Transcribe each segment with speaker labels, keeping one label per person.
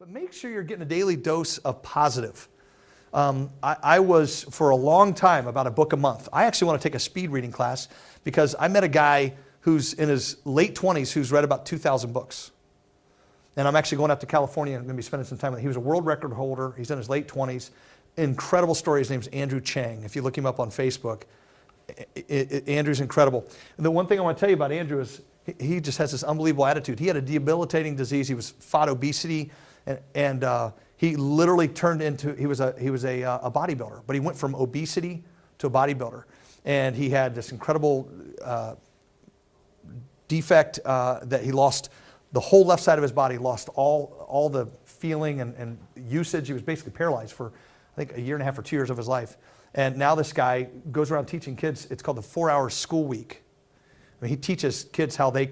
Speaker 1: but make sure you're getting a daily dose of positive. I was, for a long time, about a book a month. I actually want to take a speed reading class because I met a guy who's in his late 20s who's read about 2,000 books. And I'm actually going out to California and going to be spending some time with him. He was a world record holder. He's in his late 20s. Incredible story. His name's Andrew Chang. If you look him up on Facebook, Andrew's incredible. And the one thing I want to tell you about Andrew is he just has this unbelievable attitude. He had a debilitating disease. He fought obesity, and he literally turned into, he was a bodybuilder, but he went from obesity to a bodybuilder. And he had this incredible defect that he lost the whole left side of his body, lost all the feeling and usage. He was basically paralyzed for, I think, a year and a half or 2 years of his life. And now this guy goes around teaching kids. It's called the 4-hour school week. I mean, he teaches kids how they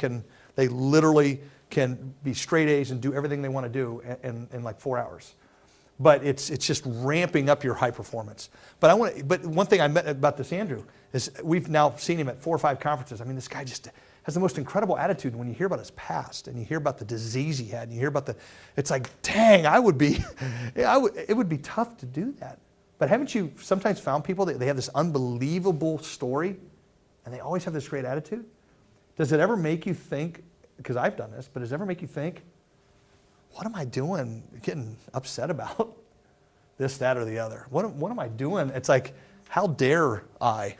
Speaker 1: literally can be straight A's and do everything they want to do in like 4 hours. But it's just ramping up your high performance. But one thing I met about this Andrew is we've now seen him at 4 or 5 conferences. I mean, this guy just has the most incredible attitude. When you hear about his past and you hear about the disease he had and you hear about it's like, dang, it would be tough to do that. But haven't you sometimes found people that they have this unbelievable story and they always have this great attitude? Does it ever make you think, because I've done this, but does it ever make you think, what am I doing getting upset about this, that, or the other? What am I doing? It's like, how dare I?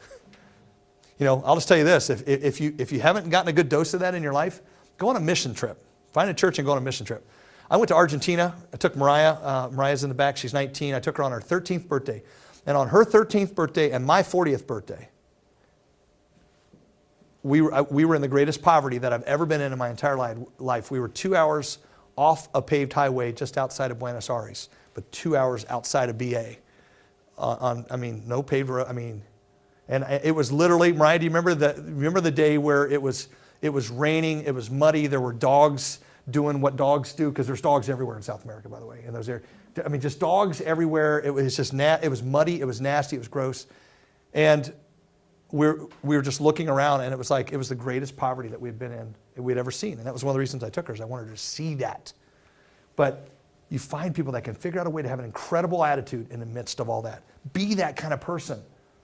Speaker 1: You know, I'll just tell you this, if you haven't gotten a good dose of that in your life, go on a mission trip. Find a church and go on a mission trip. I went to Argentina. I took Mariah. Mariah's in the back. She's 19. I took her on her 13th birthday. And on her 13th birthday and my 40th birthday, we were in the greatest poverty that I've ever been in my entire life. We were 2 hours off a paved highway just outside of Buenos Aires, but 2 hours outside of BA. No paved road. And it was literally, Mariah, do you remember the day where it was raining, it was muddy, there were dogs doing what dogs do, because there's dogs everywhere in South America, by the way. And just dogs everywhere. It was just it was muddy, it was nasty, it was gross. And we were just looking around, and it was the greatest poverty that we'd been in, we'd ever seen. And that was one of the reasons I took her, is I wanted her to see that. But you find people that can figure out a way to have an incredible attitude in the midst of all that. Be that kind of person.